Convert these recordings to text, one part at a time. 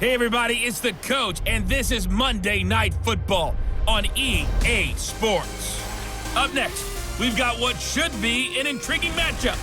Hey everybody, it's the coach, and this is Monday Night Football on EA Sports. Up next, we've got what should be an intriguing matchup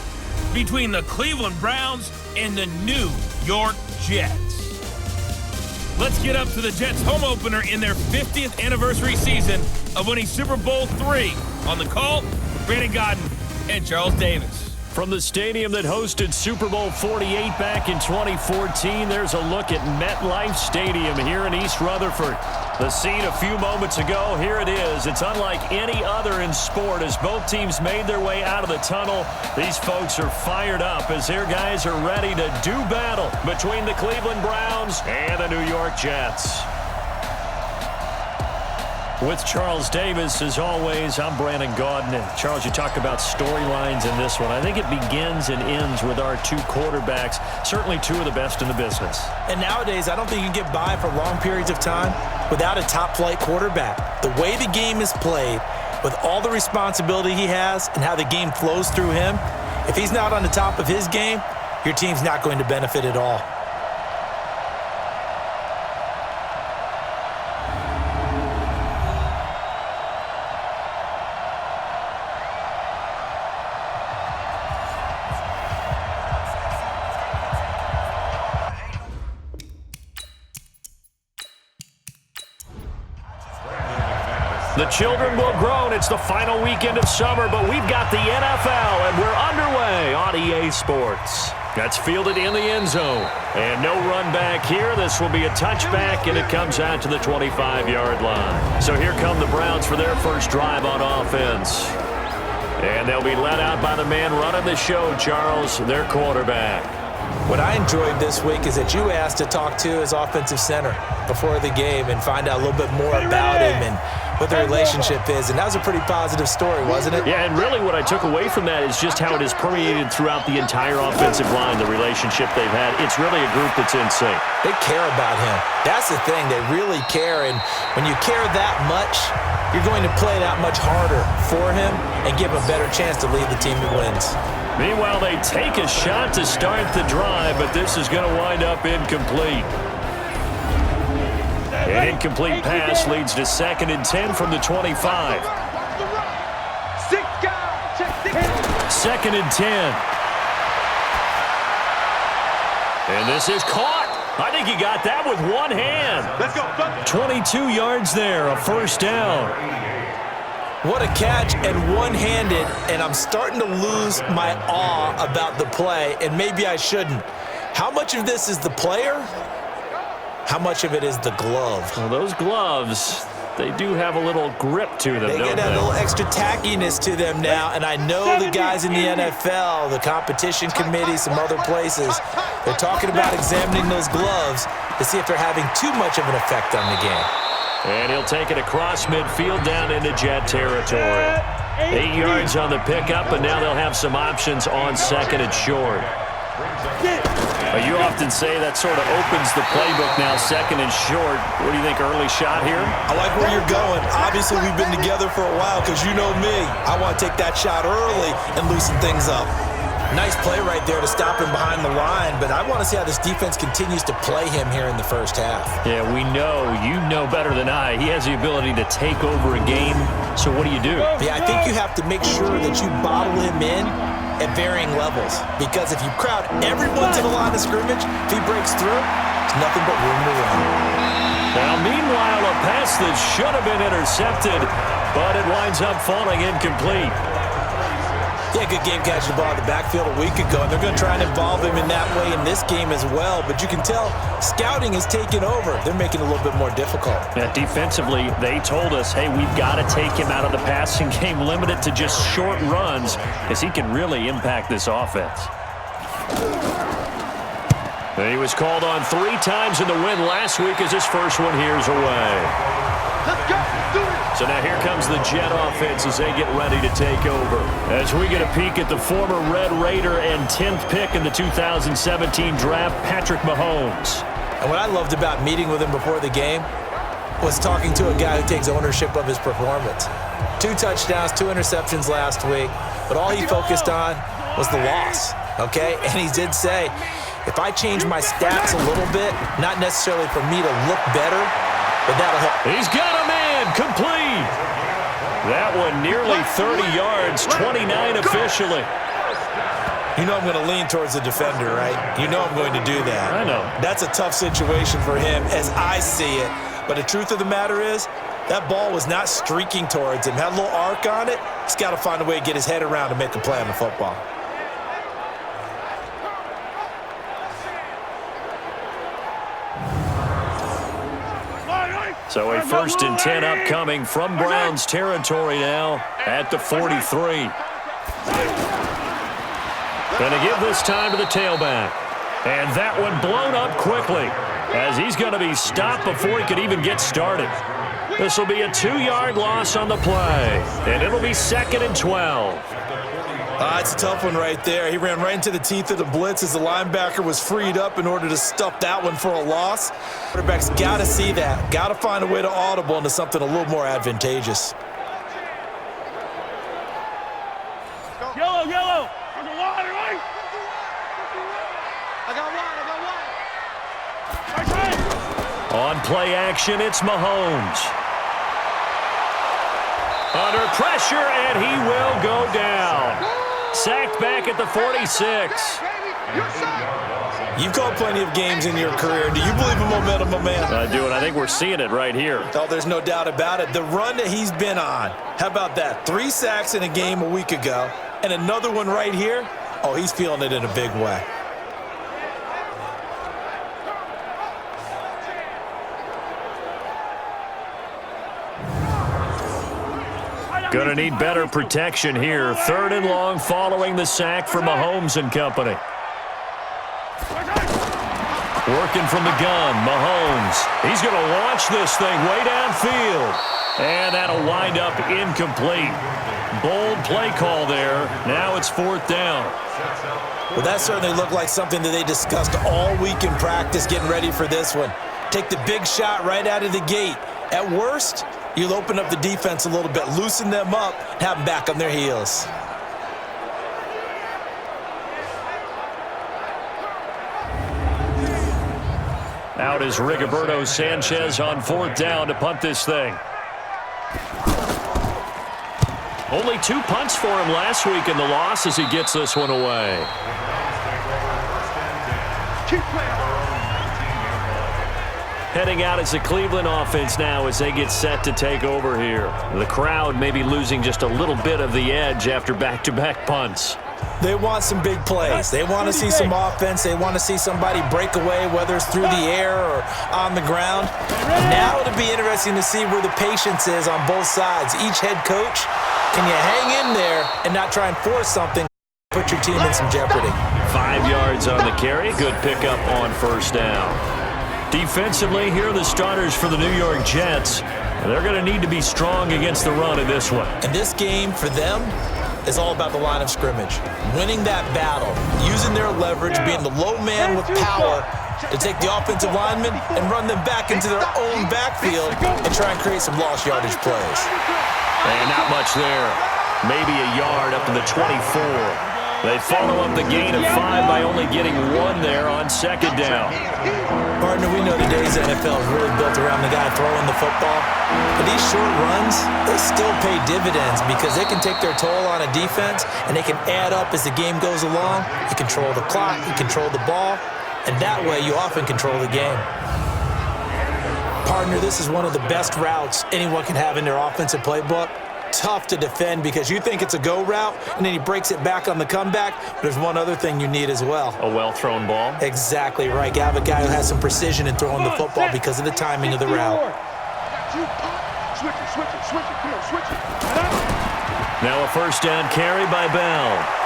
between the Cleveland Browns and the New York Jets. Let's get up to the Jets' home opener in their 50th anniversary season of winning Super Bowl III. On the call, Brandon Godden and Charles Davis. From the stadium that hosted Super Bowl 48 back in 2014, there's a look at MetLife Stadium here in East Rutherford. The scene a few moments ago, here it is. It's unlike any other in sport as both teams made their way out of the tunnel. These folks are fired up as their guys are ready to do battle between the Cleveland Browns and the New York Jets. With Charles Davis, as always, I'm Brandon Godden. Charles, you talk about storylines in this one. I think it begins and ends with our two quarterbacks, certainly two of the best in the business. And nowadays, I don't think you can get by for long periods of time without a top-flight quarterback. The way the game is played, with all the responsibility he has and how the game flows through him, if he's not on the top of his game, your team's not going to benefit at all. The children will grow, and it's the final weekend of summer, but we've got the NFL, and we're underway on EA Sports. That's fielded in the end zone. And no run back here. This will be a touchback, and it comes out to the 25-yard line. So here come the Browns for their first drive on offense. And they'll be led out by the man running the show, Charles, their quarterback. What I enjoyed this week is that you asked to talk to his offensive center before the game and find out a little bit more about him and what the relationship is. And that was a pretty positive story, wasn't it? Yeah, and really what I took away from that is just how it has permeated throughout the entire offensive line, the relationship they've had. It's really a group that's in sync. They care about him. That's the thing. They really care. And when you care that much, you're going to play that much harder for him and give him a better chance to lead the team that wins. Meanwhile, they take a shot to start the drive, but this is going to wind up incomplete. An incomplete pass leads to 2nd and 10 from the 25. 2nd and 10. And this is caught. I think he got that with one hand. Let's go. 22 yards there, a first down. What a catch, and one-handed, and I'm starting to lose my awe about the play, and maybe I shouldn't. How much of this is the player? How much of it is the glove? Well, those gloves, they do have a little grip to them, don't they? They get a little extra tackiness to them now, and I know the guys in the NFL, the competition committee, some other places, they're talking about examining those gloves to see if they're having too much of an effect on the game. And he'll take it across midfield down into Jet territory. 8 yards on the pickup, and now they'll have some options on 2nd and short. You often say that sort of opens the playbook now, 2nd and short. What do you think, early shot here? I like where you're going. Obviously, we've been together for a while because you know me. I want to take that shot early and loosen things up. Nice play right there to stop him behind the line, but I want to see how this defense continues to play him here in the first half. Yeah, we know. You know better than I. He has the ability to take over a game, so what do you do? Yeah, I think you have to make sure that you bottle him in at varying levels, because if you crowd everyone to the line of scrimmage, if he breaks through, it's nothing but room to run. Now, meanwhile, a pass that should have been intercepted, but it winds up falling incomplete. Yeah, good game catching the ball in the backfield a week ago, and they're going to try and involve him in that way in this game as well. But you can tell scouting has taken over. They're making it a little bit more difficult. Yeah, defensively, they told us, hey, we've got to take him out of the passing game, limit it to just short runs, because he can really impact this offense. And he was called on 3 times in the win last week as his first one here's away. Let's go. Do it. So now here comes the Jet offense as they get ready to take over. As we get a peek at the former Red Raider and 10th pick in the 2017 draft, Patrick Mahomes. And what I loved about meeting with him before the game was talking to a guy who takes ownership of his performance. 2 touchdowns, 2 interceptions last week, but all he focused on was the loss, okay? And he did say, If I change my stats a little bit, not necessarily for me to look better, but that'll help. He's got a man, complete. That one nearly 30 yards, 29 officially. You know I'm going to lean towards the defender, right? You know I'm going to do that. I know. That's a tough situation for him as I see it. But the truth of the matter is, that ball was not streaking towards him. Had a little arc on it. He's got to find a way to get his head around to make a play on the football. So a 1st and 10 upcoming from Browns territory now at the 43. Going to give this time to the tailback. And that one blown up quickly as he's going to be stopped before he could even get started. This will be a 2-yard loss on the play, and it'll be 2nd and 12. It's a tough one right there. He ran right into the teeth of the blitz as the linebacker was freed up in order to stuff that one for a loss. Quarterback's got to see that. Got to find a way to audible into something a little more advantageous. Yellow, yellow. There's a water, right? I got one. On play action, it's Mahomes. Under pressure, and he will go down. Sacked back at the 46. You've called plenty of games in your career. Do you believe in momentum, my man? I do, and I think we're seeing it right here. Oh, there's no doubt about it. The run that he's been on, how about that? 3 sacks in a game a week ago, and another one right here. Oh, he's feeling it in a big way. Going to need better protection here. 3rd and long following the sack for Mahomes and company. Working from the gun, Mahomes. He's going to launch this thing way downfield. And that'll wind up incomplete. Bold play call there. Now it's 4th down. Well, that certainly looked like something that they discussed all week in practice getting ready for this one. Take the big shot right out of the gate. At worst, you'll open up the defense a little bit, loosen them up, and have them back on their heels. Out is Rigoberto Sanchez on 4th down to punt this thing. Only 2 punts for him last week in the loss as he gets this one away. Heading out as the Cleveland offense now as they get set to take over here. The crowd may be losing just a little bit of the edge after back-to-back punts. They want some big plays. They want to see some offense. They want to see somebody break away, whether it's through the air or on the ground. Now it'll be interesting to see where the patience is on both sides. Each head coach, can you hang in there and not try and force something, put your team in some jeopardy? 5 yards on the carry. Good pickup on 1st down. Defensively, here are the starters for the New York Jets. They're going to need to be strong against the run in this one. And this game, for them, is all about the line of scrimmage. Winning that battle, using their leverage, being the low man with power to take the offensive linemen and run them back into their own backfield and try and create some lost yardage plays. And not much there. Maybe a yard up to the 24. They follow up the gain of 5 by only getting 1 there on 2nd down. Partner, we know today's NFL is really built around the guy throwing the football. But these short runs, they still pay dividends because they can take their toll on a defense and they can add up as the game goes along. You control the clock, you control the ball, and that way you often control the game. Partner, this is one of the best routes anyone can have in their offensive playbook. Tough to defend because you think it's a go route, and then he breaks it back on the comeback. But there's one other thing you need as well. A well-thrown ball? Exactly right. You have a guy who has some precision in throwing the football because of the timing of the route. Now a 1st down carry by Bell.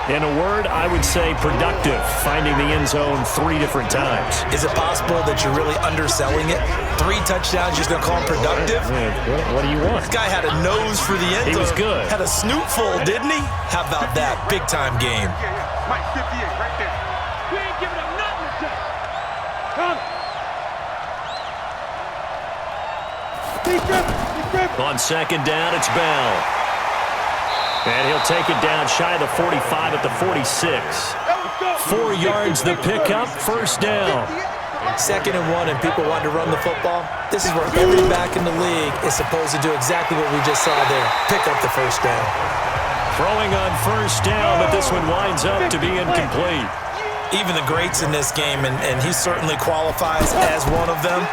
In a word, I would say productive, finding the end zone 3 different times. Is it possible that you're really underselling it? 3 touchdowns, you're just going to call him productive? What do you want? This guy had a nose for the end zone. He was good. Had a snoot full, didn't he? How about that? Big-time game. Mike 58 right there. We ain't giving him nothing today. Come. On 2nd down, it's Bell. And he'll take it down shy of the 45 at the 46. 4 yards the pickup, first down. 2nd and 1 and people want to run the football. This is where every back in the league is supposed to do exactly what we just saw there. Pick up the first down. Throwing on first down, but this one winds up to be incomplete. Even the greats in this game, and he certainly qualifies as one of them,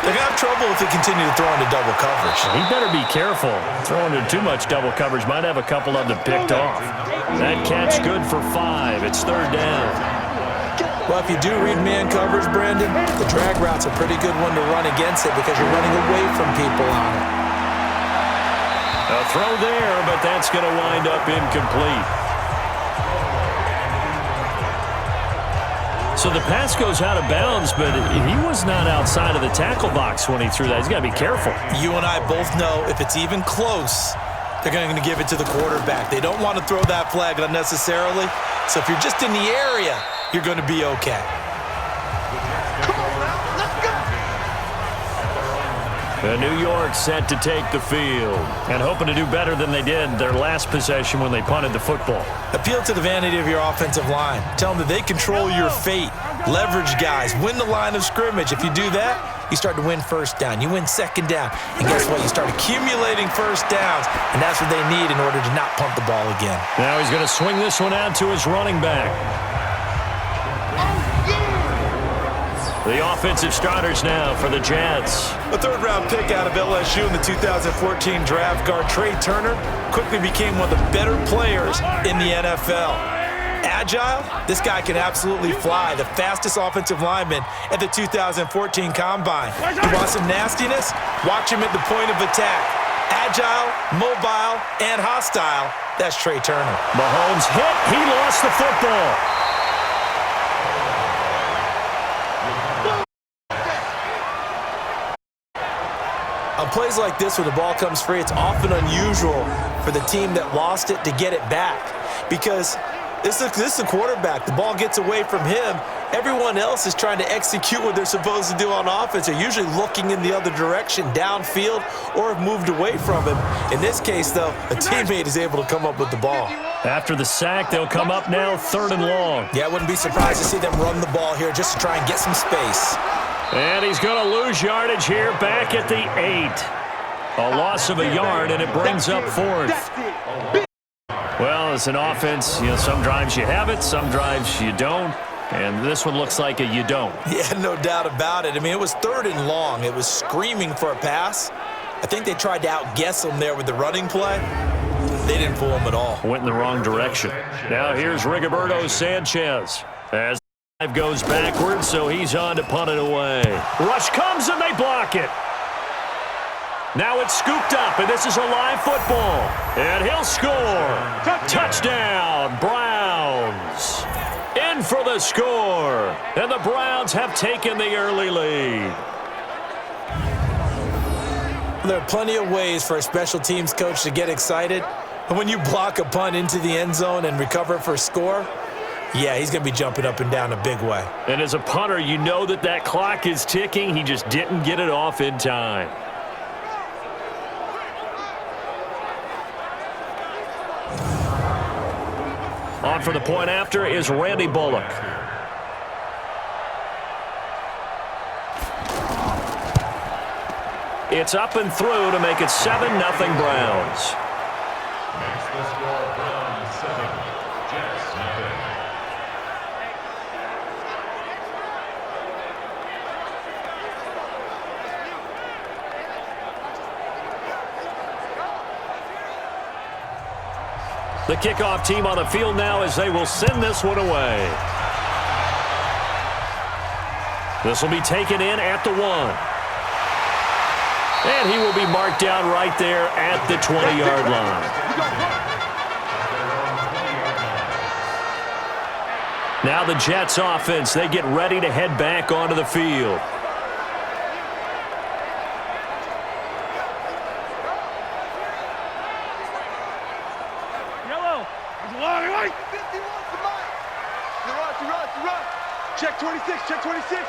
they're going to have trouble if they continue to throw into double coverage. He better be careful. Throwing into too much double coverage might have a couple of them picked off. That catch good for 5. It's 3rd down. Well, if you do read man coverage, Brandon, the drag route's a pretty good one to run against it because you're running away from people on it. A throw there, but that's going to wind up incomplete. So the pass goes out of bounds, but he was not outside of the tackle box when he threw that. He's got to be careful. You and I both know if it's even close, they're going to give it to the quarterback. They don't want to throw that flag unnecessarily. So if you're just in the area, you're going to be okay. New York set to take the field and hoping to do better than they did their last possession when they punted the football. Appeal to the vanity of your offensive line. Tell them that they control your fate. Leverage guys. Win the line of scrimmage. If you do that, you start to win first down. You win second down. And guess what? You start accumulating first downs, and that's what they need in order to not punt the ball again. Now he's going to swing this one out to his running back. The offensive starters now for the Jets. A 3rd-round pick out of LSU in the 2014 draft, guard Trey Turner quickly became one of the better players in the NFL. Agile, this guy can absolutely fly. The fastest offensive lineman at the 2014 Combine. You want some nastiness? Watch him at the point of attack. Agile, mobile, and hostile. That's Trey Turner. Mahomes hit. He lost the football. On plays like this where the ball comes free, it's often unusual for the team that lost it to get it back because this is the quarterback. The ball gets away from him. Everyone else is trying to execute what they're supposed to do on offense. They're usually looking in the other direction, downfield, or have moved away from him. In this case, though, a teammate is able to come up with the ball. After the sack, they'll come up now 3rd and long. Yeah, I wouldn't be surprised to see them run the ball here just to try and get some space. And he's going to lose yardage here back at the 8. A loss of a yard, and it brings up 4th. Well, as an offense, some drives you have it, some drives you don't. And this one looks like a you don't. Yeah, no doubt about it. I mean, it was 3rd and long. It was screaming for a pass. I think they tried to outguess him there with the running play. They didn't fool him at all. Went in the wrong direction. Now here's Rigoberto Sanchez. As the drive goes backwards, so he's on to punt it away. Rush comes and they block it. Now it's scooped up, and this is a live football. And he'll score. Touchdown, Browns. In for the score. And the Browns have taken the early lead. There are plenty of ways for a special teams coach to get excited. But when you block a punt into the end zone and recover for a score, yeah, he's going to be jumping up and down a big way. And as a punter, you know that clock is ticking. He just didn't get it off in time. On for the point after is Randy Bullock. It's up and through to make it 7-0 Browns. The kickoff team on the field now as they will send this one away. This will be taken in at the 1. And he will be marked down right there at the 20-yard line. Now the Jets offense, they get ready to head back onto the field. Check 26, check 26.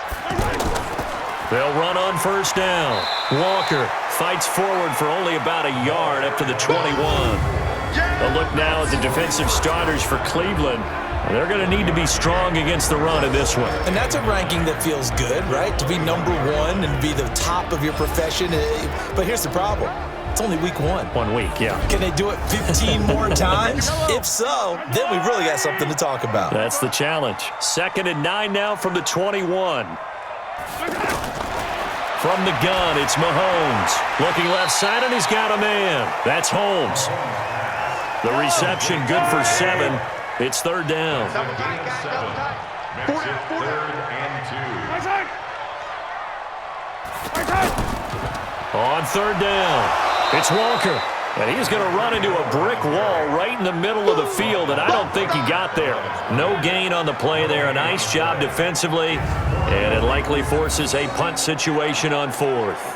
They'll run on first down. Walker fights forward for only about a yard up to the 21. A look now at the defensive starters for Cleveland. They're going to need to be strong against the run in this one. And that's a ranking that feels good, right? To be number one and be the top of your profession. But here's the problem. It's only week 1. 1 week, yeah. Can they do it 15 more times? If so, then we really got something to talk about. That's the challenge. 2nd and 9 now from the 21. From the gun, it's Mahomes. Looking left side, and he's got a man. That's Holmes. The reception good for 7. It's 3rd down. Third and 2. On 3rd down, it's Walker. And he's going to run into a brick wall right in the middle of the field, and I don't think he got there. No gain on the play there. A nice job defensively, and it likely forces a punt situation on 4th.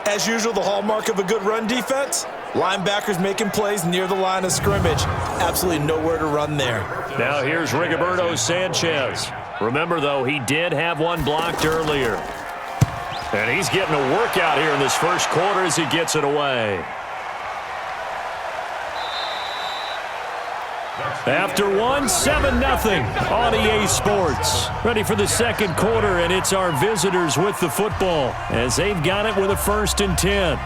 As usual, the hallmark of a good run defense, linebackers making plays near the line of scrimmage. Absolutely nowhere to run there. Now here's Rigoberto Sanchez. Remember, though, he did have one blocked earlier. And he's getting a workout here in this first quarter as he gets it away. After 1, 7-0 on EA Sports. Ready for the second quarter, and it's our visitors with the football as they've got it with a 1st and 10.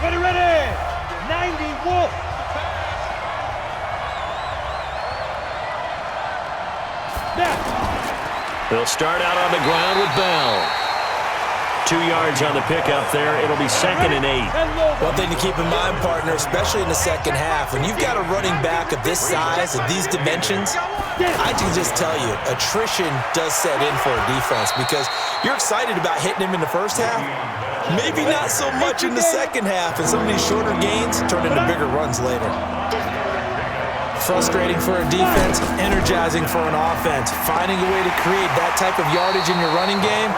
Ready, 90 Wolf. Now. They'll start out on the ground with Bell. 2 yards on the pickup there. It'll be 2nd and 8. One thing to keep in mind, partner, especially in the second half, when you've got a running back of this size, of these dimensions, I can just tell you, attrition does set in for a defense because you're excited about hitting him in the first half. Maybe not so much in the second half, and some of these shorter gains turn into bigger runs later. Frustrating for a defense, energizing for an offense. Finding a way to create that type of yardage in your running game,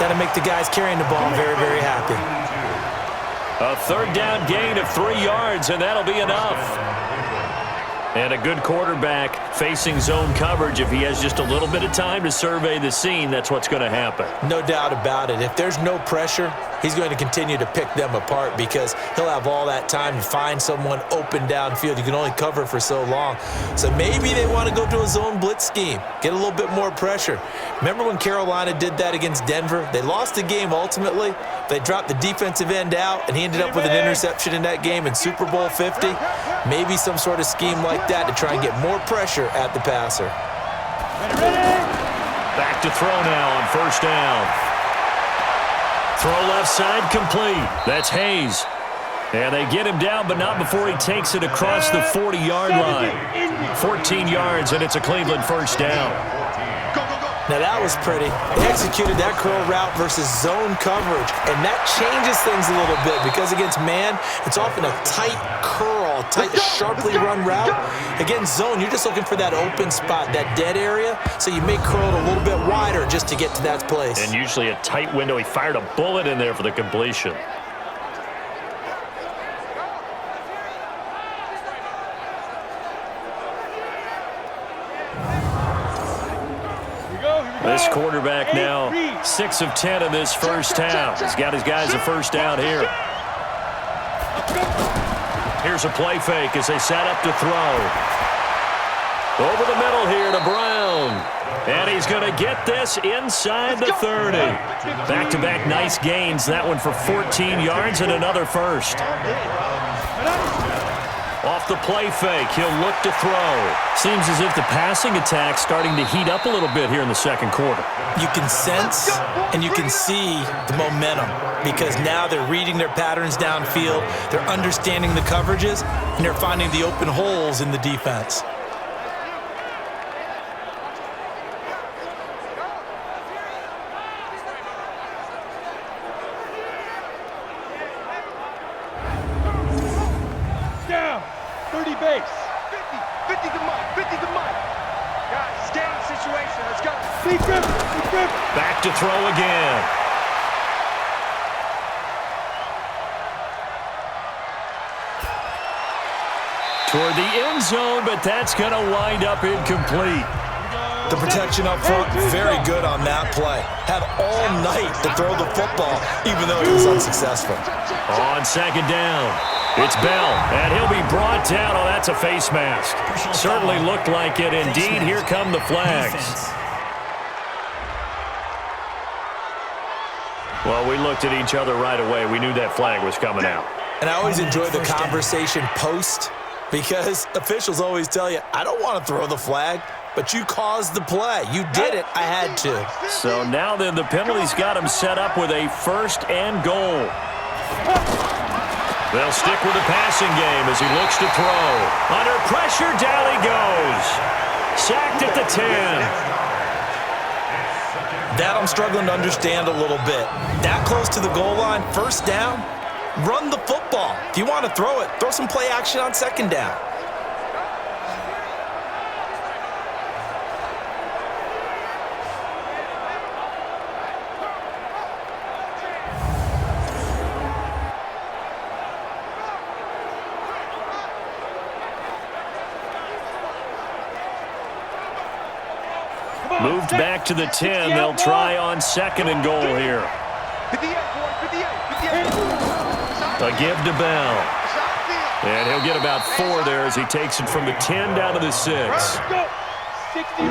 that'll make the guys carrying the ball very, very happy. A 3rd down gain of 3 yards, and that'll be enough. And a good quarterback facing zone coverage. If he has just a little bit of time to survey the scene, that's what's going to happen. No doubt about it. If there's no pressure, he's going to continue to pick them apart because he'll have all that time to find someone open downfield. You can only cover for so long. So maybe they want to go to a zone blitz scheme, get a little bit more pressure. Remember when Carolina did that against Denver? They lost the game ultimately. They dropped the defensive end out, and he ended up with an interception in that game in Super Bowl 50. Maybe some sort of scheme like that to try and get more pressure at the passer. Back to throw now on 1st down. Throw left side complete. That's Hayes. And they get him down, but not before he takes it across the 40-yard line. 14 yards, and it's a Cleveland 1st down. Now that was pretty. They executed that curl route versus zone coverage, and that changes things a little bit because against man, it's often a tight curl, tight, sharply run route. Against zone, you're just looking for that open spot, that dead area, so you may curl it a little bit wider just to get to that place. And usually a tight window. He fired a bullet in there for the completion. This quarterback now 6 of 10 in this first half. He's got his guys a 1st down here. Here's a play fake as they set up to throw. Over the middle here to Brown. And he's going to get this inside the 30. Back-to-back nice gains. That one for 14 yards and another 1st. Off the play fake, he'll look to throw. Seems as if the passing attack's starting to heat up a little bit here in the second quarter. You can sense and you can see the momentum because now they're reading their patterns downfield, they're understanding the coverages, and they're finding the open holes in the defense. Down. 30 base. 50 to Mike. 50 to Mike. Guys, game situation. Let's go. Deep grip. Deep grip. Back to throw again. Toward the end zone, but that's going to wind up incomplete. The protection up front, very good on that play. Had all night to throw the football, even though he was unsuccessful. On 2nd down. It's Bell, and he'll be brought down. Oh, that's a face mask. Certainly looked like it. Indeed, here come the flags. Well, we looked at each other right away. We knew that flag was coming out. And I always enjoy the conversation post because officials always tell you, I don't want to throw the flag, but you caused the play. You did it. I had to. So now then the penalty's got him set up with a 1st and goal. They'll stick with the passing game as he looks to throw. Under pressure, down he goes. Sacked at the 10. That I'm struggling to understand a little bit. That close to the goal line, 1st down, run the football. If you want to throw it, throw some play action on 2nd down. Moved back to the 10. They'll try on 2nd and goal here. 58. A give to Bell. And he'll get about 4 there as he takes it from the 10 down to the 6.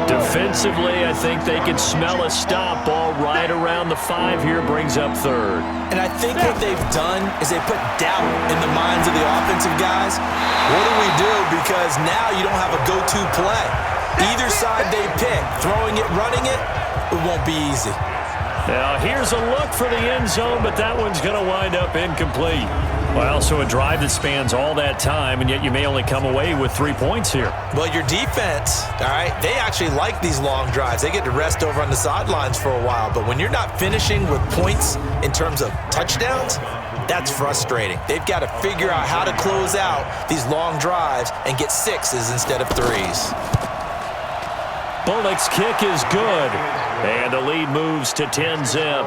Defensively, I think they can smell a stop. Ball right around the 5 here, brings up 3rd. And I think what they've done is they put doubt in the minds of the offensive guys. What do we do? Because now you don't have a go-to play. Either side they pick, throwing it, running it, it won't be easy. Now, here's a look for the end zone, but that one's going to wind up incomplete. Well, so a drive that spans all that time, and yet you may only come away with 3 points here. Well, your defense, all right, they actually like these long drives. They get to rest over on the sidelines for a while, but when you're not finishing with points in terms of touchdowns, that's frustrating. They've got to figure out how to close out these long drives and get 6s instead of 3s. Bullock's kick is good, and the lead moves to 10-zip.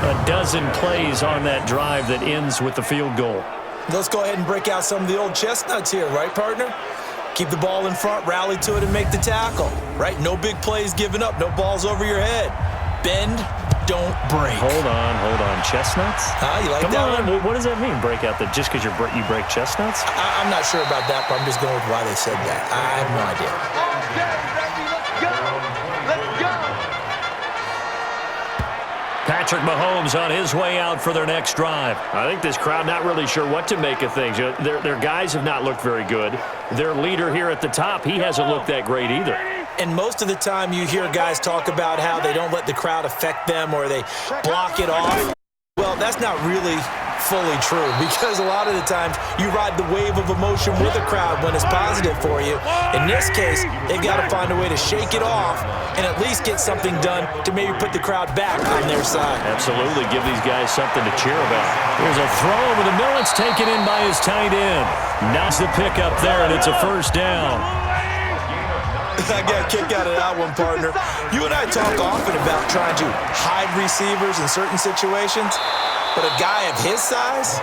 A dozen plays on that drive that ends with the field goal. Let's go ahead and break out some of the old chestnuts here, right, partner? Keep the ball in front, rally to it, and make the tackle, right? No big plays given up, no balls over your head. Bend, don't break. Hold on. Chestnuts? You like Come that on. one? What does that mean, break out? That just because you break chestnuts? I'm not sure about that, but I'm just going with why they said that. I have no idea. Patrick Mahomes on his way out for their next drive. I think this crowd not really sure what to make of things. Their guys have not looked very good. Their leader here at the top, he hasn't looked that great either. And most of the time you hear guys talk about how they don't let the crowd affect them or they block it off. Well, that's not really fully true because a lot of the times you ride the wave of emotion with a crowd when it's positive for you. In this case, they've got to find a way to shake it off and at least get something done to maybe put the crowd back on their side. Absolutely. Give these guys something to cheer about. Here's a throw over the middle. It's taken in by his tight end. Now's the pickup there, and it's a 1st down. I got a kick out of that one, partner. You and I talk often about trying to hide receivers in certain situations. But a guy of his size,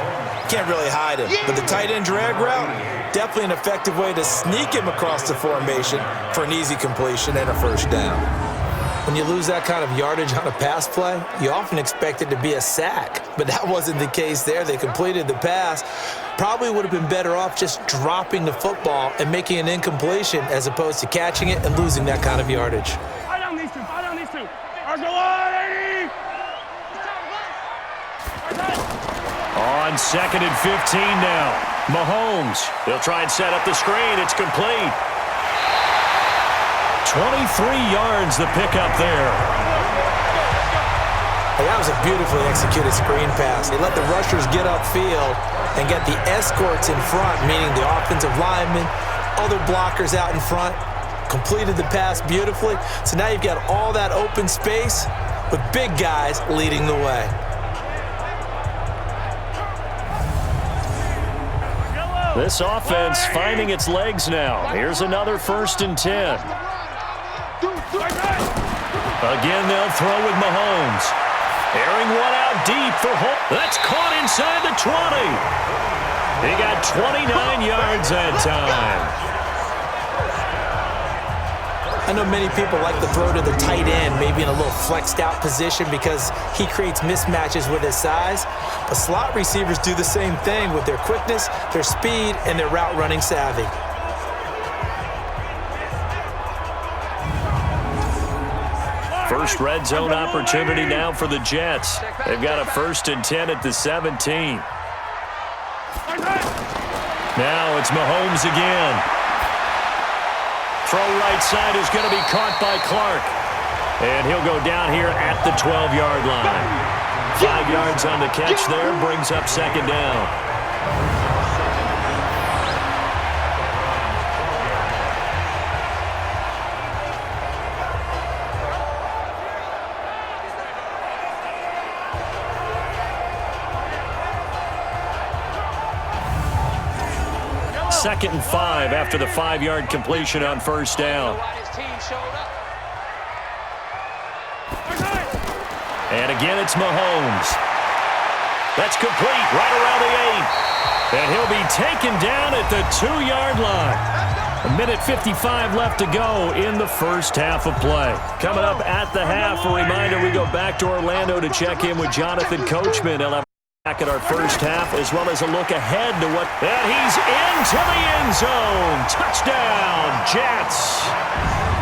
can't really hide him. But the tight end drag route, definitely an effective way to sneak him across the formation for an easy completion and a 1st down. When you lose that kind of yardage on a pass play, you often expect it to be a sack. But that wasn't the case there. They completed the pass. Probably would have been better off just dropping the football and making an incompletion as opposed to catching it and losing that kind of yardage. Fire down these two. On 2nd and 15 now. Mahomes. He'll try and set up the screen. It's complete. 23 yards the pickup there. And that was a beautifully executed screen pass. They let the rushers get upfield and get the escorts in front, meaning the offensive linemen, other blockers out in front, completed the pass beautifully. So now you've got all that open space with big guys leading the way. This offense finding its legs now. Here's another 1st and 10. Again, they'll throw with Mahomes. Airing one out deep for Holt. That's caught inside the 20. He got 29 yards that time. I know many people like to throw to the tight end, maybe in a little flexed out position because he creates mismatches with his size. But slot receivers do the same thing with their quickness, their speed, and their route running savvy. First red zone opportunity now for the Jets. They've got a 1st and 10 at the 17. Now it's Mahomes again. Throw right side is going to be caught by Clark. And he'll go down here at the 12-yard line. 5 yards on the catch there, brings up 2nd down. Second and 5 after the 5-yard completion on 1st down. And again, it's Mahomes. That's complete right around the 8. And he'll be taken down at the 2-yard line. 1:55 left to go in the first half of play. Coming up at the half, a reminder, we go back to Orlando to check in with Jonathan Coachman. He'll have back at our first half, as well as a look ahead to what... And he's into the end zone. Touchdown, Jets.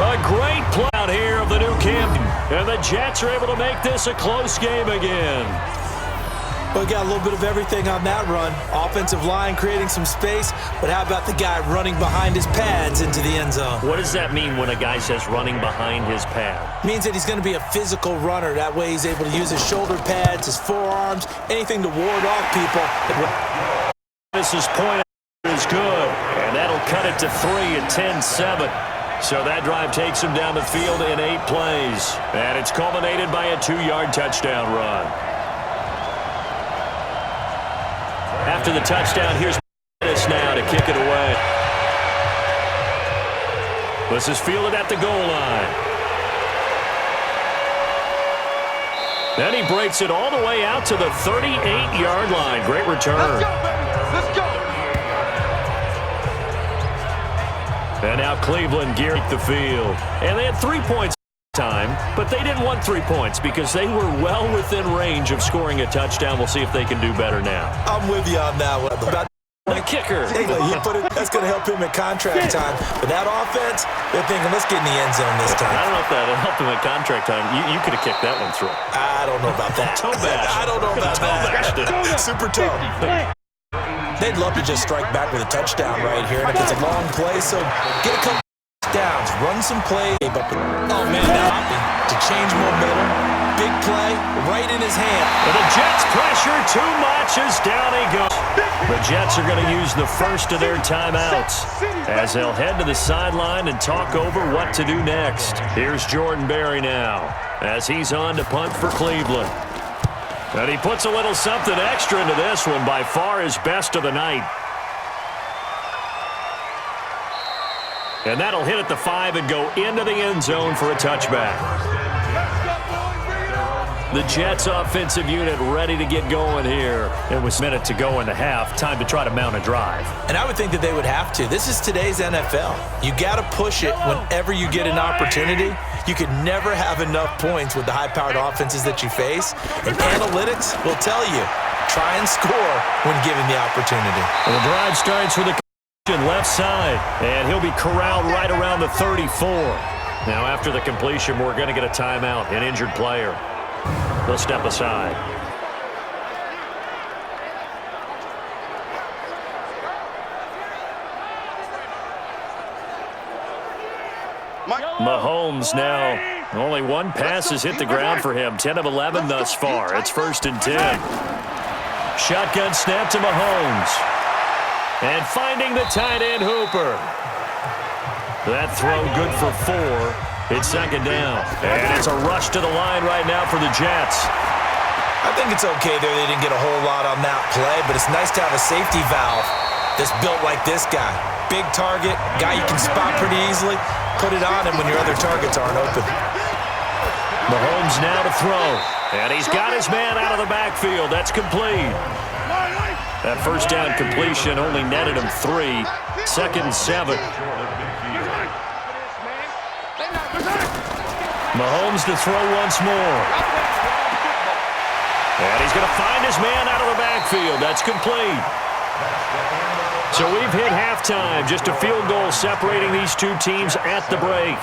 A great play out here of the new Camden. And the Jets are able to make this a close game again. Well, we got a little bit of everything on that run. Offensive line creating some space, but how about the guy running behind his pads into the end zone? What does that mean when a guy says running behind his pad? Means that he's going to be a physical runner. That way he's able to use his shoulder pads, his forearms, anything to ward off people. This point is good, and that'll cut it to 3 at 10-7. So that drive takes him down the field in 8 plays. And it's culminated by a 2-yard touchdown run. After the touchdown, here's now to kick it away. This is fielded at the goal line. Then he breaks it all the way out to the 38-yard line. Great return. Let's go, baby. Let's go. And now Cleveland gearing the field. And they had 3 points time, but they didn't want 3 points because they were well within range of scoring a touchdown. We'll see if they can do better now. I'm with you on that one. About the kicker. That's going to help him at contract time. But that offense, they're thinking, let's get in the end zone this time. I don't know if that helped him at contract time. You could have kicked that one through. I don't know about that. Toe bash. I don't know about that. Super toe. They'd love to just strike back with a touchdown right here. And if it's a long play, so get a couple downs, run some play. But oh man, now to change momentum, big play right in his hand. But the Jets pressure too much as down he goes. The Jets are going to use the first of their timeouts as they'll head to the sideline and talk over what to do next. Here's Jordan Berry now as he's on to punt for Cleveland. And he puts a little something extra into this one, by far his best of the night. And that'll hit at the 5 and go into the end zone for a touchback. The Jets offensive unit ready to get going here. It was a minute to go in the half. Time to try to mount a drive. And I would think that they would have to. This is today's NFL. You got to push it whenever you get an opportunity. You could never have enough points with the high-powered offenses that you face. And analytics will tell you, try and score when given the opportunity. And the drive starts with a left side, and he'll be corralled right around the 34. Now after the completion, we're going to get a timeout, an injured player. They'll step aside. Mahomes now, only one pass has hit the ground for him, 10 of 11 thus far. It's 1st and 10. Shotgun snap to Mahomes. And finding the tight end Hooper. That throw good for 4. It's 2nd down. And it's a rush to the line right now for the Jets. I think it's okay there. They didn't get a whole lot on that play, but it's nice to have a safety valve that's built like this guy. Big target, guy you can spot pretty easily. Put it on him when your other targets aren't open. Mahomes now to throw. And he's got his man out of the backfield. That's complete. That first down completion only netted him 3. 2nd and 7. Mahomes to throw once more. And he's going to find his man out of the backfield. That's complete. So we've hit halftime. Just a field goal separating these two teams at the break.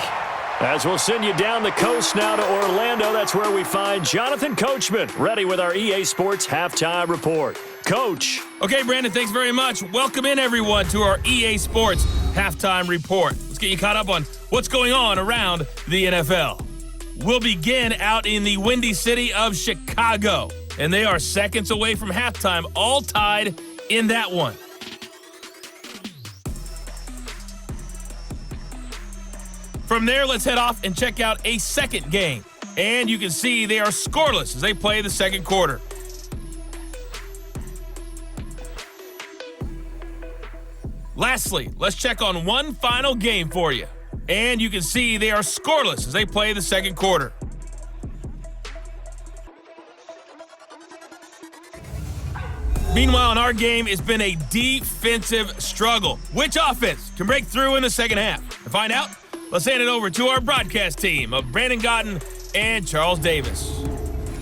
As we'll send you down the coast now to Orlando, that's where we find Jonathan Coachman, ready with our EA Sports Halftime Report. Coach. Okay, Brandon, thanks very much. Welcome in, everyone, to our EA Sports Halftime Report. Let's get you caught up on what's going on around the NFL. We'll begin out in the Windy City of Chicago, and they are seconds away from halftime, all tied in that one. From there, let's head off and check out a second game. And you can see they are scoreless as they play the second quarter. Lastly, let's check on one final game for you. And you can see they are scoreless as they play the second quarter. Meanwhile, in our game, it's been a defensive struggle. Which offense can break through in the second half? To find out, let's hand it over to our broadcast team of Brandon Gotten and Charles Davis.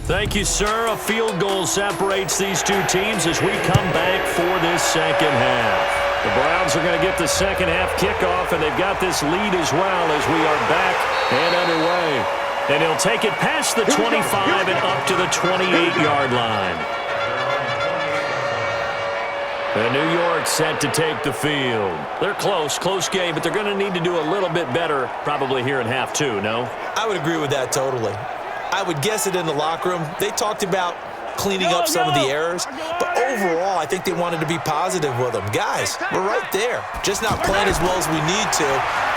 Thank you, sir. A field goal separates these two teams as we come back for this second half. The Browns are going to get the second half kickoff, and they've got this lead as well as we are back and underway. And he'll take it past the 25 and up to the 28-yard line. And New York set to take the field. They're close game, but they're going to need to do a little bit better probably here in half two, no? I would agree with that totally. I would guess it in the locker room. They talked about cleaning up some of the errors, but overall, I think they wanted to be positive with them. Guys, we're right there. Just not playing as well as we need to.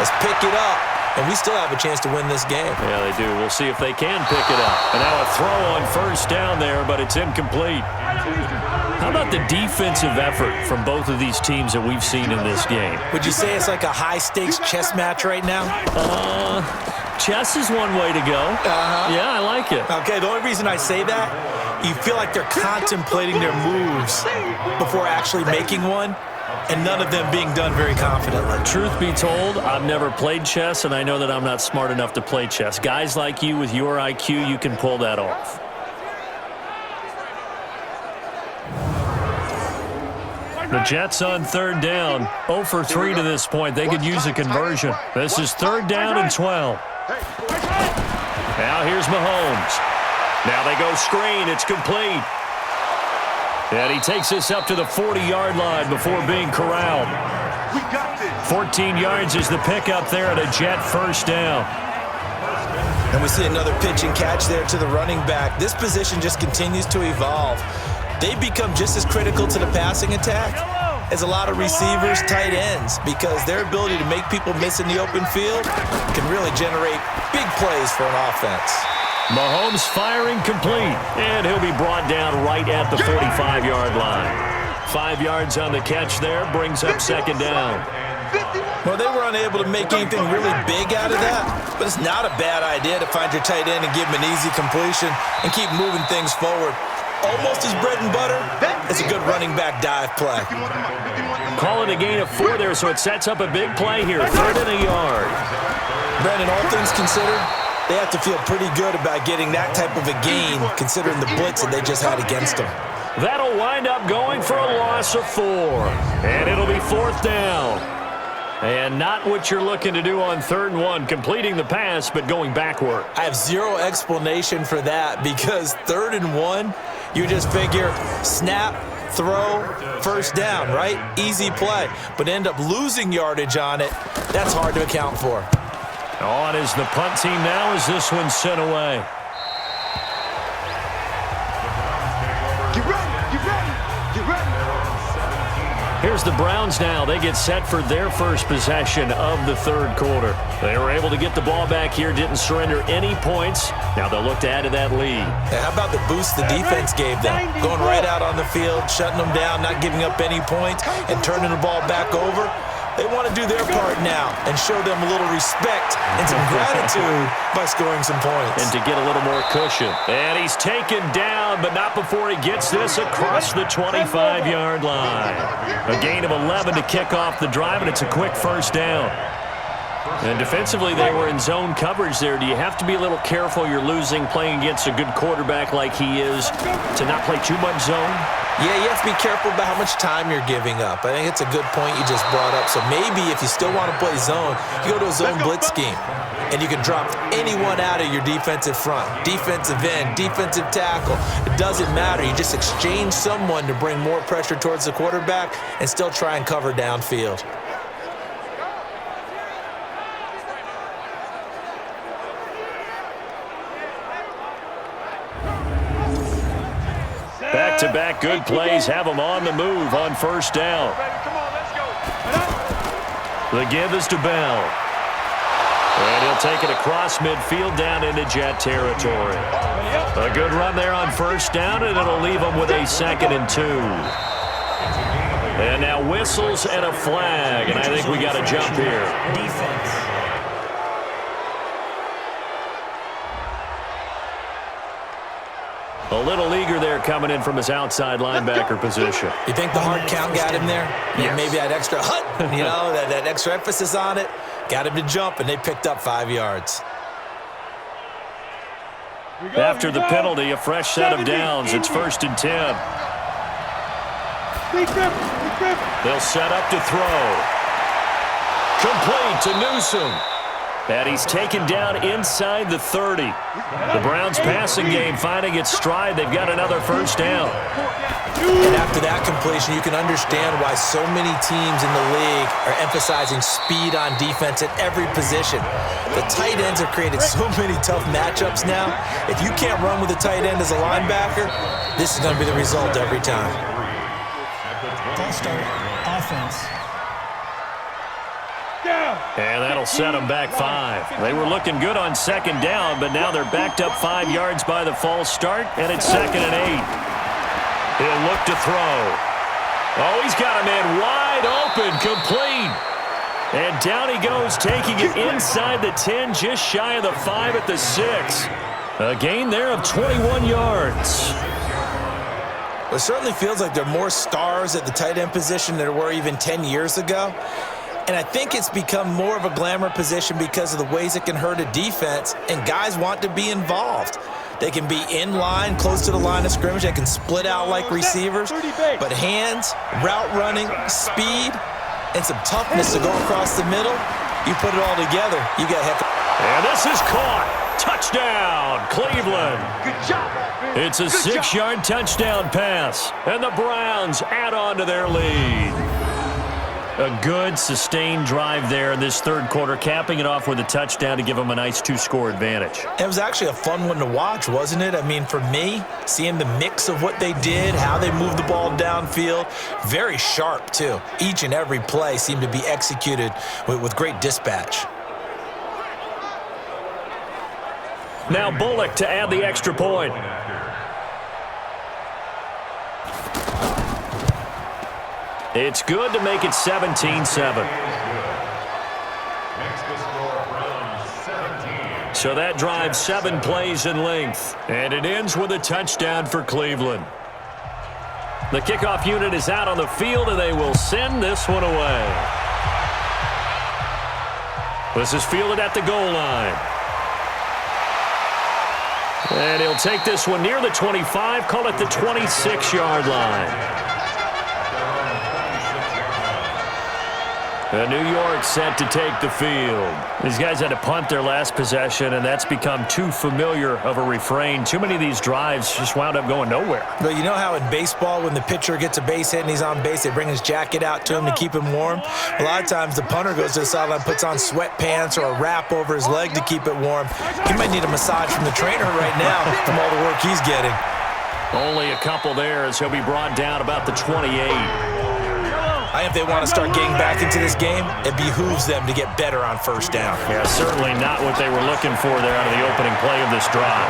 Let's pick it up, and we still have a chance to win this game. Yeah, they do. We'll see if they can pick it up. And now a throw on first down there, but it's incomplete. How about the defensive effort from both of these teams that we've seen in this game? Would you say it's like a high-stakes chess match right now? Chess is one way to go. Yeah, I like it. Okay, the only reason I say that, you feel like they're contemplating their moves before actually making one, and none of them being done very confidently. Truth be told, I've never played chess, and I know that I'm not smart enough to play chess. Guys like you with your IQ, you can pull that off. The Jets on third down, 0 for 3 to this point. They could use a conversion. This is third down and 12. Now here's Mahomes. Now they go screen. It's complete. And he takes this up to the 40-yard line before being corralled. 14 yards is the pickup there at a Jet first down. And we see another pitch and catch there to the running back. This position just continues to evolve. They become just as critical to the passing attack as a lot of receivers, tight ends, because their ability to make people miss in the open field can really generate big plays for an offense. Mahomes firing complete, and he'll be brought down right at the 45-yard line. 5 yards on the catch there, brings up second down. Well, they were unable to make anything really big out of that, but it's not a bad idea to find your tight end and give him an easy completion and keep moving things forward. Almost as bread and butter, it's a good running back dive play. Call it a gain of 4 there, so it sets up a big play here, 3rd and a yard. Brandon, all things considered, they have to feel pretty good about getting that type of a gain, considering the blitz that they just had against them. That'll wind up going for a loss of 4, and it'll be 4th down. And not what you're looking to do on 3rd and 1, completing the pass, but going backward. I have zero explanation for that, because 3rd and 1, you just figure snap, throw, first down, right? Easy play. But end up losing yardage on it. That's hard to account for. On is the punt team now as this one's sent away. Get ready, get ready, get ready. Here's the Browns now. They get set for their first possession of the 3rd quarter. They were able to get the ball back here, didn't surrender any points. Now they'll look to add to that lead. Yeah, how about the boost the defense gave them? Going right out on the field, shutting them down, not giving up any points, and turning the ball back over. They want to do their part now and show them a little respect and some gratitude by scoring some points. And to get a little more cushion. And he's taken down, but not before he gets this across the 25-yard line. A gain of 11 to kick off the drive, and it's a quick first down. And defensively, they were in zone coverage there. Do you have to be a little careful you're losing playing against a good quarterback like he is to not play too much zone? Yeah, you have to be careful about how much time you're giving up. I think it's a good point you just brought up. So maybe if you still want to play zone, you go to a zone blitz scheme. And you can drop anyone out of your defensive front. Defensive end, defensive tackle. It doesn't matter. You just exchange someone to bring more pressure towards the quarterback and still try and cover downfield. Back-to-back good plays have them on the move on first down. The give is to Bell. And he'll take it across midfield down into Jet territory. A good run there on first down, and it'll leave them with a 2nd and 2. And now whistles and a flag, and I think we got a jump here. Defense. A little eager there coming in from his outside linebacker position. You think the hard count got him there? Yes. Maybe that extra that extra emphasis on it got him to jump, and they picked up 5 yards. After the penalty, a fresh set of downs. It's 1st and 10. They'll set up to throw. Complete to Newsom. And he's taken down inside the 30. The Browns' passing game finding its stride. They've got another first down. And after that completion, you can understand why so many teams in the league are emphasizing speed on defense at every position. The tight ends have created so many tough matchups now. If you can't run with a tight end as a linebacker, this is going to be the result every time. False start. Offense. And that'll set them back 5. They were looking good on 2nd down, but now they're backed up 5 yards by the false start, and it's 2nd and 8. He'll look to throw. Oh, he's got a man wide open, complete. And down he goes, taking it inside the 10, just shy of the 5 at the 6. A gain there of 21 yards. It certainly feels like there are more stars at the tight end position than there were even 10 years ago. And I think it's become more of a glamour position because of the ways it can hurt a defense, and guys want to be involved. They can be in line, close to the line of scrimmage. They can split out like receivers. But hands, route running, speed, and some toughness to go across the middle, you put it all together, you got heck. And this is caught. Touchdown, Cleveland. Good job. It's a 6-yard touchdown pass, and the Browns add on to their lead. A good, sustained drive there in this 3rd quarter, capping it off with a touchdown to give them a nice 2-score advantage. It was actually a fun one to watch, wasn't it? I mean, for me, seeing the mix of what they did, how they moved the ball downfield, very sharp, too. Each and every play seemed to be executed with great dispatch. Now Bullock to add the extra point. It's good to make it 17-7. So that drives 7 plays in length, and it ends with a touchdown for Cleveland. The kickoff unit is out on the field, and they will send this one away. This is fielded at the goal line. And he'll take this one near the 25, call it the 26-yard line. New York set to take the field. These guys had to punt their last possession, and that's become too familiar of a refrain. Too many of these drives just wound up going nowhere. But you know how in baseball, when the pitcher gets a base hit and he's on base, they bring his jacket out to him to keep him warm? A lot of times the punter goes to the sideline, puts on sweatpants or a wrap over his leg to keep it warm. He might need a massage from the trainer right now from all the work he's getting. Only a couple there as he'll be brought down about the 28. I think if they want to start getting back into this game, it behooves them to get better on first down. Yeah, certainly not what they were looking for there out of the opening play of this drive.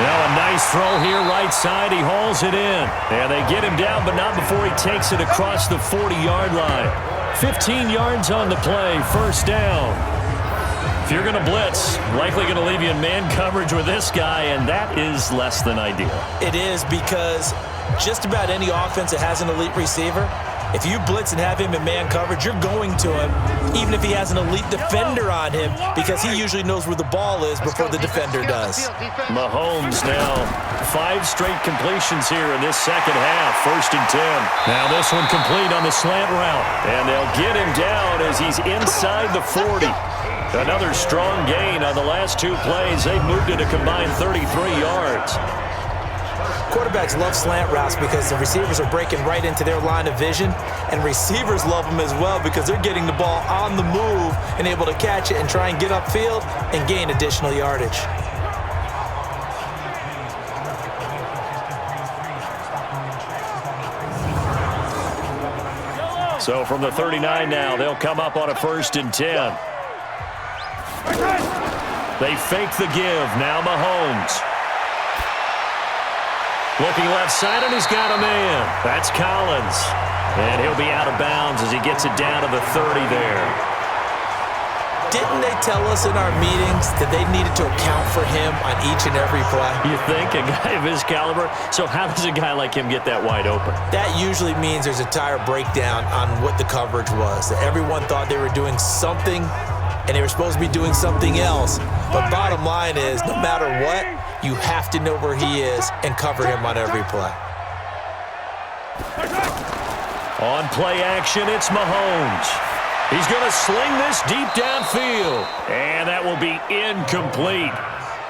Now a nice throw here right side. He hauls it in. And they get him down, but not before he takes it across the 40-yard line. 15 yards on the play, first down. If you're going to blitz, likely going to leave you in man coverage with this guy, and that is less than ideal. It is, because just about any offense that has an elite receiver, If you blitz and have him in man coverage, you're going to him, even if he has an elite defender on him, because he usually knows where the ball is before the defender does. Mahomes now 5 straight completions here in this second half. 1st and 10. Now this one complete on the slant route. And they'll get him down as he's inside the 40. Another strong gain on the last 2 plays. They've moved it a combined 33 yards. Quarterbacks love slant routes because the receivers are breaking right into their line of vision, and receivers love them as well because they're getting the ball on the move and able to catch it and try and get upfield and gain additional yardage. So from the 39 now, they'll come up on a 1st and 10. They fake the give. Now Mahomes. Looking left side, and he's got a man. That's Collins. And he'll be out of bounds as he gets it down to the 30 there. Didn't they tell us in our meetings that they needed to account for him on each and every play? You think? A guy of his caliber? So how does a guy like him get that wide open? That usually means there's a tire breakdown on what the coverage was. That everyone thought they were doing something, and they were supposed to be doing something else. But bottom line is, no matter what, you have to know where he is and cover him on every play. On play action, it's Mahomes. He's going to sling this deep downfield. And that will be incomplete.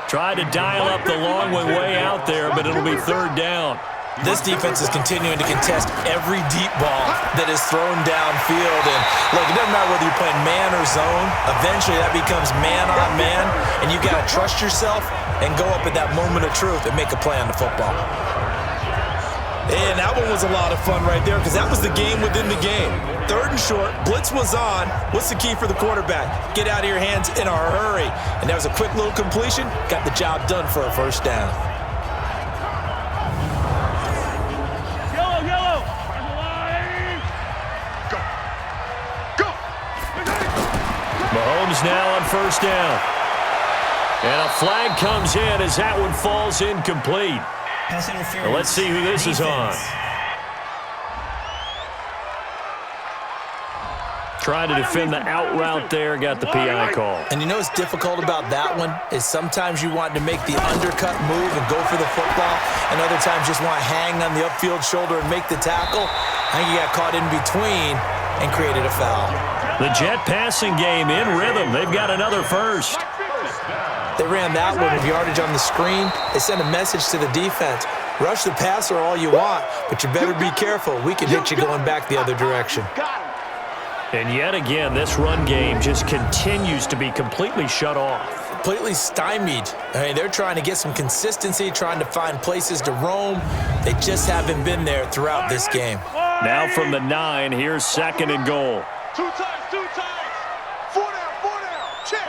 Tried to dial up the long way out there, but it'll be 3rd down. This defense is continuing to contest every deep ball that is thrown downfield. And look, it doesn't matter whether you're playing man or zone. Eventually, that becomes man on man, and you got to trust yourself and go up at that moment of truth and make a play on the football. And that one was a lot of fun right there because that was the game within the game. 3rd and short, blitz was on. What's the key for the quarterback? Get out of your hands in a hurry. And that was a quick little completion. Got the job done for a 1st down. Mahomes now on 1st down. And a flag comes in as that one falls incomplete. Pass interference. Well, let's see who this is on. Trying to defend the out route there, got the PI call. And you know what's difficult about that one is sometimes you want to make the undercut move and go for the football, and other times just want to hang on the upfield shoulder and make the tackle. I think you got caught in between and created a foul. The Jet passing game in rhythm. They've got another 1st. They ran that one with yardage on the screen. They sent a message to the defense. Rush the passer all you want, but you better be careful. We can hit you going back the other direction. And yet again, this run game just continues to be completely shut off. Completely stymied. I mean, they're trying to get some consistency, trying to find places to roam. They just haven't been there throughout this game. Now from the 9, here's 2nd and goal. 2 times, 2 times. 4 down, check.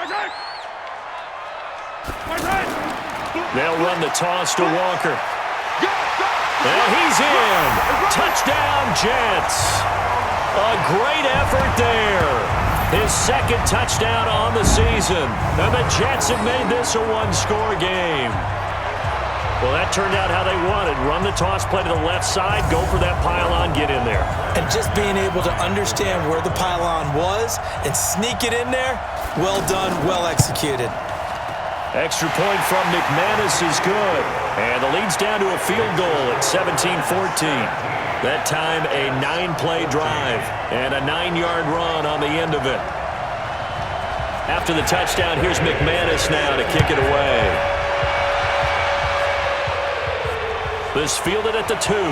They'll run the toss to Walker. And he's in. Touchdown, Jets. A great effort there. His 2nd touchdown on the season. And the Jets have made this a 1-score game. Well, that turned out how they wanted. Run the toss play to the left side, go for that pylon, get in there. And just being able to understand where the pylon was and sneak it in there, well done, well executed. Extra point from McManus is good. And the lead's down to a field goal at 17-14. That time a 9-play drive and a 9-yard run on the end of it. After the touchdown, here's McManus now to kick it away. This fielded at the 2. And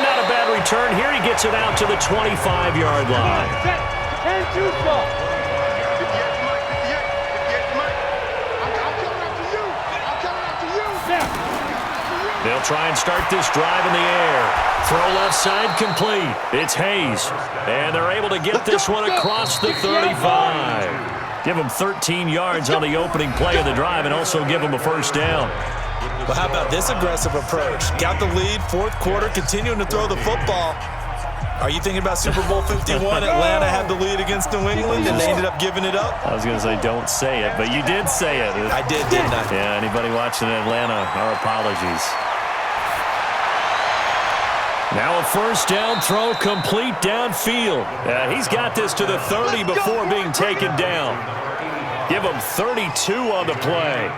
not a bad return here. He gets it out to the 25-yard line. And 2 small. They'll try and start this drive in the air. Throw left side complete. It's Hayes. And they're able to get this one across the 35. Give them 13 yards on the opening play of the drive and also give them a 1st down. Well, how about this aggressive approach? Got the lead, 4th quarter, continuing to throw the football. Are you thinking about Super Bowl 51? Atlanta had the lead against New England, and they ended up giving it up? I was going to say don't say it, but you did say it. I did, didn't I? Yeah, anybody watching Atlanta, our apologies. Now a first down throw complete downfield. He's got this to the 30 before being taken down. Give him 32 on the play.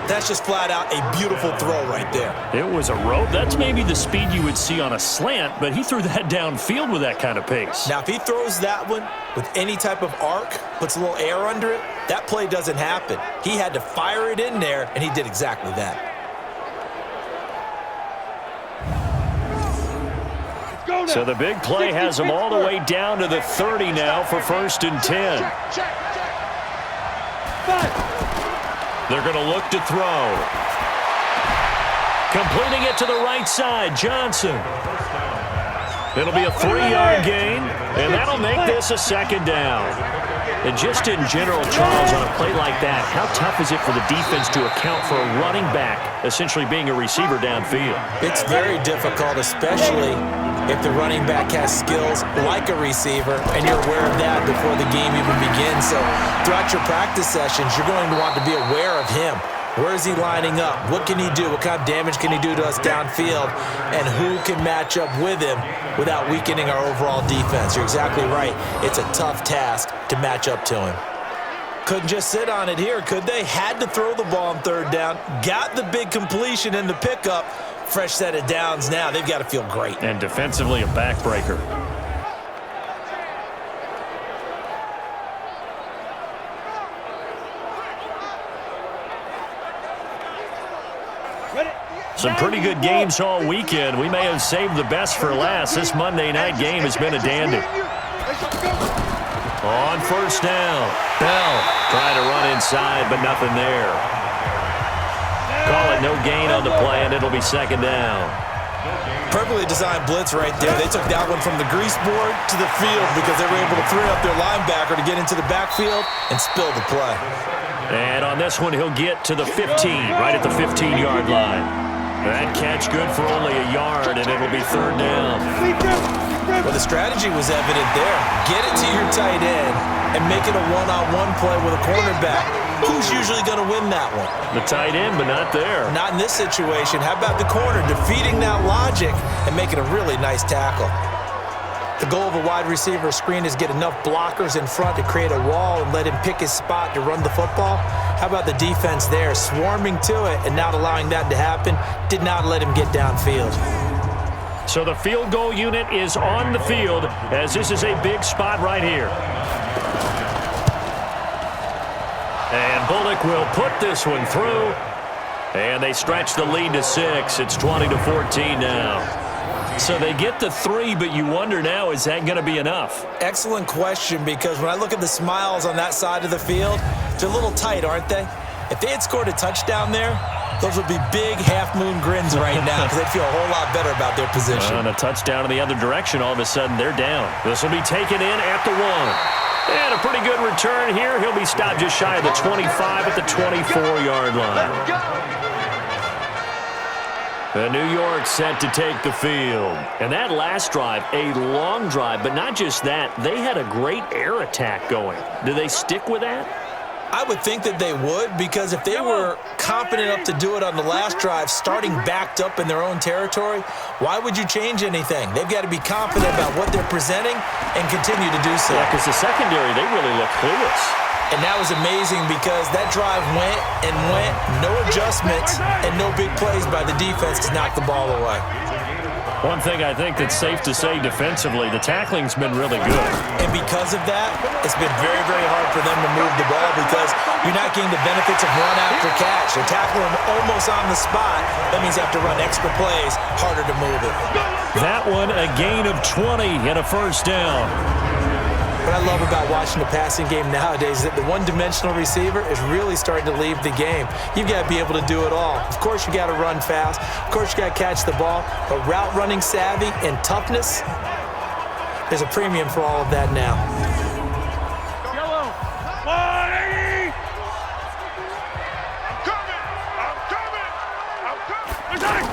That's just flat out a beautiful throw right there. It was a rope. That's maybe the speed you would see on a slant, but he threw that downfield with that kind of pace. Now, if he throws that one with any type of arc, puts a little air under it, that play doesn't happen. He had to fire it in there, and he did exactly that. So the big play has him all the way down to the 30 now for 1st and 10. They're going to look to throw. Completing it to the right side, Johnson. It'll be a 3-yard gain, and that'll make this a 2nd down. And just in general, Charles, on a play like that, how tough is it for the defense to account for a running back essentially being a receiver downfield? It's very difficult, especially if the running back has skills like a receiver, and you're aware of that before the game even begins. So throughout your practice sessions, you're going to want to be aware of him. Where is he lining up? What can he do? What kind of damage can he do to us downfield? And who can match up with him without weakening our overall defense? You're exactly right. It's a tough task to match up to him. Couldn't just sit on it here, could they? Had to throw the ball on 3rd down. Got the big completion in the pickup. Fresh set of downs now. They've got to feel great. And defensively, a backbreaker. Some pretty good games all weekend. We may have saved the best for last. This Monday night game has been a dandy. On 1st down, Bell trying to run inside, but nothing there. Call it no gain on the play, and it'll be 2nd down. Perfectly designed blitz right there. They took that one from the grease board to the field because they were able to free up their linebacker to get into the backfield and spill the play. And on this one, he'll get to the 15, right at the 15-yard line. That catch good for only a yard, and it'll be 3rd down. Well, the strategy was evident there. Get it to your tight end and make it a one-on-one play with a cornerback. Who's usually going to win that one? The tight end, but not there. Not in this situation. How about the corner defeating that logic and making a really nice tackle? The goal of a wide receiver screen is get enough blockers in front to create a wall and let him pick his spot to run the football. How about the defense there, swarming to it and not allowing that to happen? Did not let him get downfield. So the field goal unit is on the field as this is a big spot right here. And Bullock will put this one through. And they stretch the lead to 6. It's 20-14 now. So they get the 3, but you wonder now, is that going to be enough? Excellent question, because when I look at the smiles on that side of the field, they're a little tight, aren't they? If they had scored a touchdown there, those would be big half-moon grins right now because they'd feel a whole lot better about their position. On a touchdown in the other direction, all of a sudden they're down. This will be taken in at the 1. And a pretty good return here. He'll be stopped just shy of the 25 at the 24-yard line. The New York set to take the field. And that last drive, a long drive, but not just that. They had a great air attack going. Do they stick with that? I would think that they would, because if they were confident enough to do it on the last drive, starting backed up in their own territory, why would you change anything? They've got to be confident about what they're presenting and continue to do so. Yeah, because the secondary, they really look clueless. And that was amazing because that drive went and went, no adjustments, and no big plays by the defense to knock the ball away. One thing I think that's safe to say defensively, the tackling's been really good. And because of that, it's been very, very hard for them to move the ball because you're not getting the benefits of run after catch. They're tackling them almost on the spot. That means you have to run extra plays, harder to move it. That one, a gain of 20 and a first down. What I love about watching the passing game nowadays is that the one-dimensional receiver is really starting to leave the game. You've got to be able to do it all. Of course, you got to run fast. Of course, you got to catch the ball. But route running savvy and toughness, there's a premium for all of that now. Yellow, 180! I'm coming!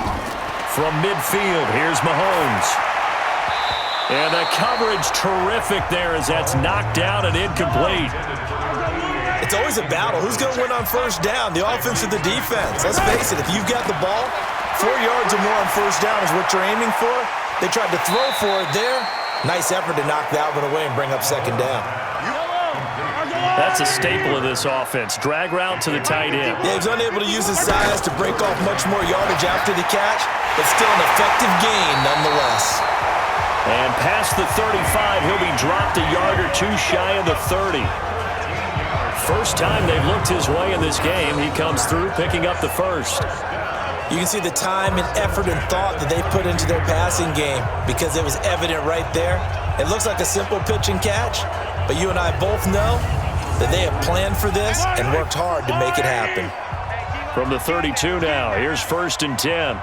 From midfield, here's Mahomes. And the coverage terrific there as that's knocked down and incomplete. It's always a battle. Who's going to win on first down, the offense or the defense? Let's face it, if you've got the ball, 4 yards or more on first down is what you're aiming for. They tried to throw for it there. Nice effort to knock that one away and bring up second down. That's a staple of this offense. Drag route to the tight end. Yeah, he was unable to use his size to break off much more yardage after the catch, but still an effective gain nonetheless. And past the 35, he'll be dropped a yard or two shy of the 30. First time they've looked his way in this game. He comes through picking up the first. You can see the time and effort and thought that they put into their passing game because it was evident right there. It looks like a simple pitch and catch, but you and I both know that they have planned for this and worked hard to make it happen. From the 32 now, here's 1st and 10.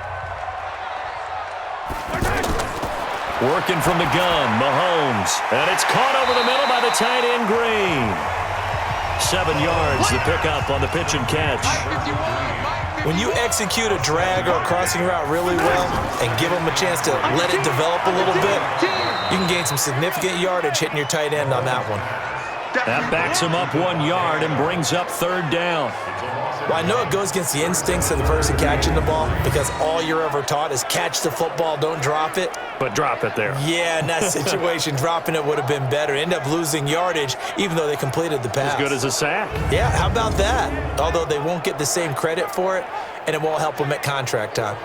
Working from the gun, Mahomes. And it's caught over the middle by the tight end, Green. 7 yards, the pickup on the pitch and catch. When you execute a drag or a crossing route really well and give them a chance to let it develop a little bit, you can gain some significant yardage hitting your tight end on that one. That backs him up 1 yard and brings up 3rd down. Well, I know it goes against the instincts of the person catching the ball because all you're ever taught is catch the football, don't drop it. But drop it there. Yeah, in that situation, dropping it would have been better. End up losing yardage even though they completed the pass. As good as a sack. Yeah, how about that? Although they won't get the same credit for it, and it won't help them at contract time.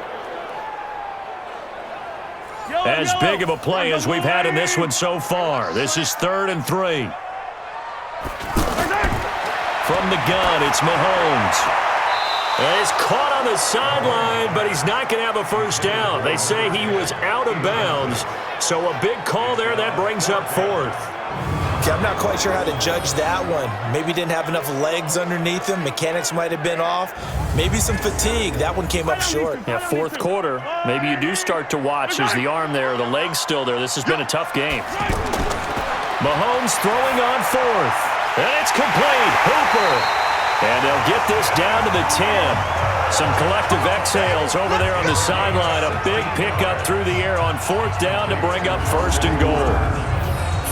As big of a play as we've had in this one so far. This is 3rd and 3. From the gun, it's Mahomes. And he's caught on the sideline, but he's not going to have a first down. They say he was out of bounds, so a big call there. That brings up 4th. Okay, I'm not quite sure how to judge that one. Maybe didn't have enough legs underneath him. Mechanics might have been off. Maybe some fatigue. That one came up short. Yeah, 4th quarter. Maybe you do start to watch. Is the arm there, the leg's still there. This has been a tough game. Mahomes throwing on 4th. And it's complete. Hooper. And they'll get this down to the 10. Some collective exhales over there on the sideline. A big pickup through the air on 4th down to bring up 1st and goal.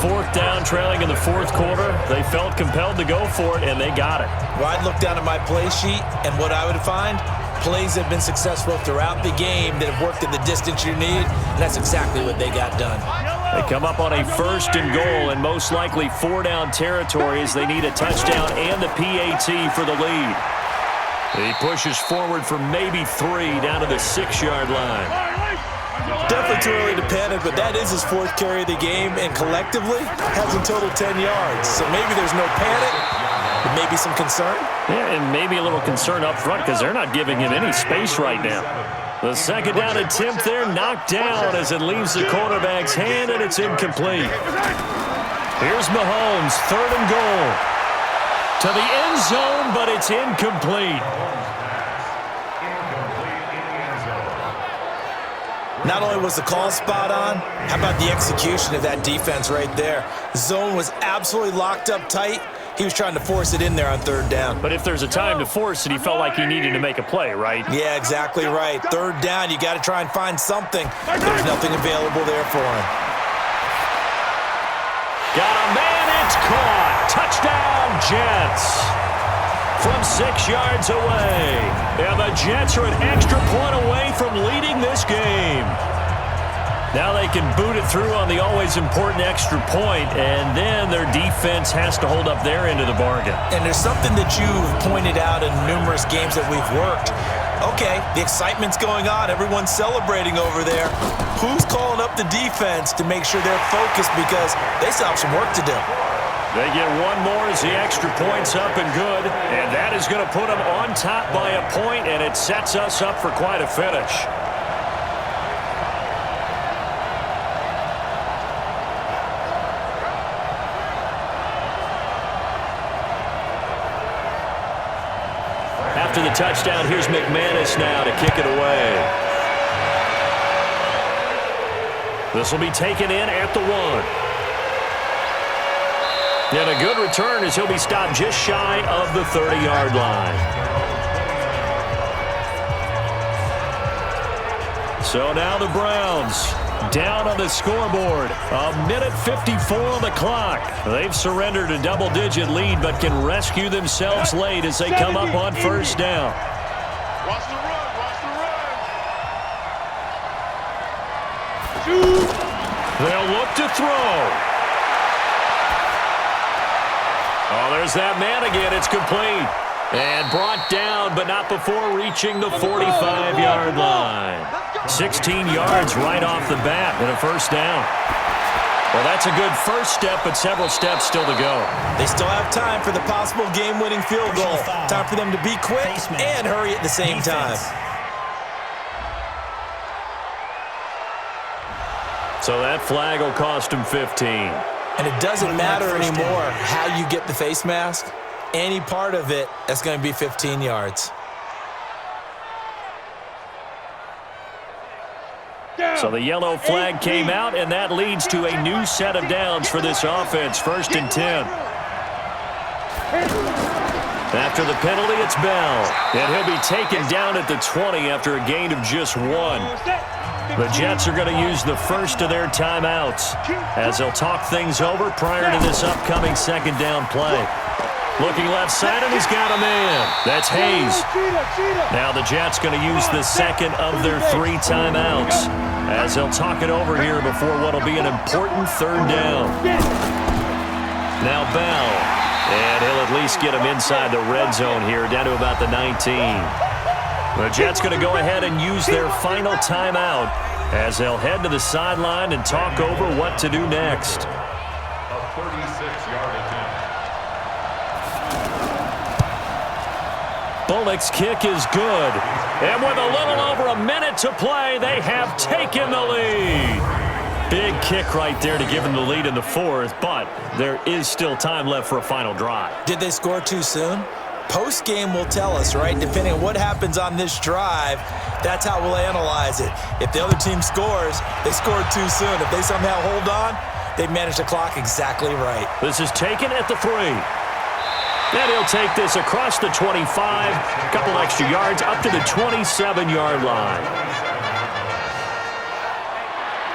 4th down, trailing in the 4th quarter. They felt compelled to go for it, and they got it. Well, I'd look down at my play sheet, and what I would find, plays have been successful throughout the game that have worked at the distance you need, and that's exactly what they got done. They come up on a 1st and goal and most likely 4-down territory as they need a touchdown and the PAT for the lead. He pushes forward for maybe 3 down to the 6-yard line. Definitely too early to panic, but that is his 4th carry of the game, and collectively has in total 10 yards. So maybe there's no panic, but maybe some concern. Yeah, and maybe a little concern up front because they're not giving him any space right now. The 2nd down attempt there knocked down as it leaves the quarterback's hand, and it's incomplete. Here's Mahomes, 3rd and goal. To the end zone, but it's incomplete. Not only was the call spot on, how about the execution of that defense right there? Zone was absolutely locked up tight. He was trying to force it in there on 3rd down. But if there's a time to force it, he felt like he needed to make a play, right? Yeah, exactly right. 3rd down, you got to try and find something. There's nothing available there for him. Got a man, it's caught. Touchdown, Jets. From 6 yards away. And the Jets are an extra point away from leading this game. Now they can boot it through on the always important extra point, and then their defense has to hold up their end of the bargain. And there's something that you've pointed out in numerous games that we've worked. Okay, the excitement's going on. Everyone's celebrating over there. Who's calling up the defense to make sure they're focused because they still have some work to do? They get one more as the extra point's up and good, and that is going to put them on top by a point, and it sets us up for quite a finish. After the touchdown, here's McManus now to kick it away. This will be taken in at the 1. And a good return as he'll be stopped just shy of the 30-yard line. So now the Browns down on the scoreboard. 1:54 on the clock. They've surrendered a double-digit lead but can rescue themselves late as they come up on 1st down. Watch the run, watch the run. They'll look to throw. Oh, there's that man again. It's complete. And brought down, but not before reaching the 45-yard line. 16 yards right off the bat and a first down. Well, that's a good first step, but several steps still to go. They still have time for the possible game-winning field goal. Time for them to be quick and hurry at the same time. So that flag will cost him 15. And it doesn't matter anymore how you get the face mask. Any part of it, that's going to be 15 yards. So the yellow flag came out, and that leads to a new set of downs for this offense. 1st and 10. After the penalty, it's Bell. And he'll be taken down at the 20 after a gain of just 1. The Jets are going to use the first of their timeouts as they'll talk things over prior to this upcoming second down play. Looking left side, and he's got a man. That's Hayes. Now the Jets going to use the second of their 3 timeouts as they'll talk it over here before what will be an important 3rd down. Now Bell, and he'll at least get him inside the red zone here, down to about the 19. The Jets going to go ahead and use their final timeout as they'll head to the sideline and talk over what to do next. A 36-yard attempt. Bullock's kick is good. And with a little over a minute to play, they have taken the lead. Big kick right there to give them the lead in the 4th, but there is still time left for a final drive. Did they score too soon? Post-game will tell us, right? Depending on what happens on this drive, that's how we'll analyze it. If the other team scores, they scored too soon. If they somehow hold on, they manage the clock exactly right. This is taken at the 3. And he'll take this across the 25, a couple extra yards, up to the 27-yard line.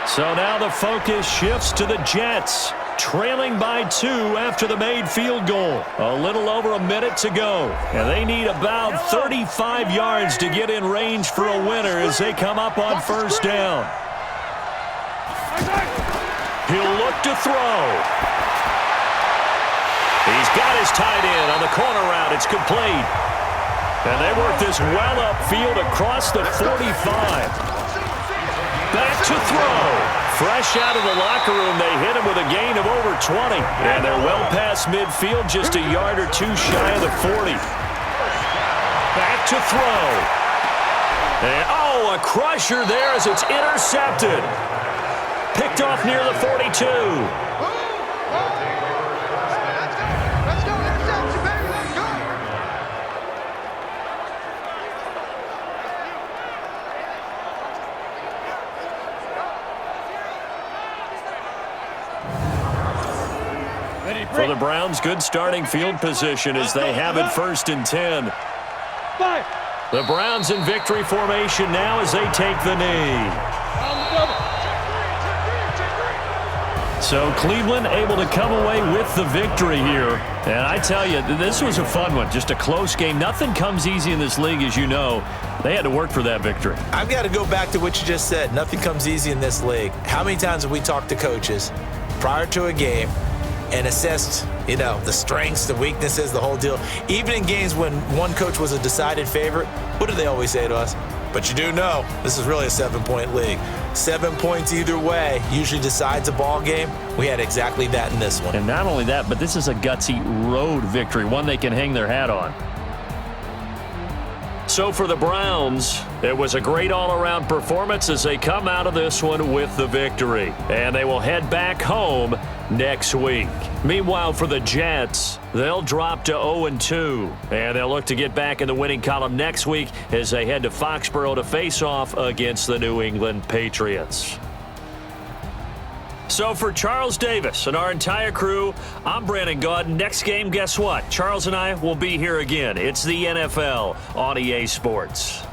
So now the focus shifts to the Jets, trailing by 2 after the made field goal. A little over a minute to go, and they need about 35 yards to get in range for a winner as they come up on 1st down. He'll look to throw. He's got his tight end on the corner route. It's complete. And they work this well upfield across the 45. Back to throw. Fresh out of the locker room, they hit him with a gain of over 20. And they're well past midfield, just a yard or 2 shy of the 40. Back to throw. And, a crusher there as it's intercepted. Picked off near the 42. For the Browns, good starting field position as they have it 1st and 10. The Browns in victory formation now as they take the knee. So Cleveland able to come away with the victory here. And I tell you, this was a fun one. Just a close game. Nothing comes easy in this league, as you know. They had to work for that victory. I've got to go back to what you just said. Nothing comes easy in this league. How many times have we talked to coaches prior to a game and assessed, the strengths, the weaknesses, the whole deal? Even in games when one coach was a decided favorite, what do they always say to us? But you do know this is really a 7-point league. 7 points either way usually decides a ball game. We had exactly that in this one. And not only that, but this is a gutsy road victory, one they can hang their hat on. So for the Browns, it was a great all-around performance as they come out of this one with the victory. And they will head back home next week. Meanwhile, for the Jets, they'll drop to 0-2. And they'll look to get back in the winning column next week as they head to Foxborough to face off against the New England Patriots. So for Charles Davis and our entire crew, I'm Brandon Gaudin. Next game, guess what? Charles and I will be here again. It's the NFL on EA Sports.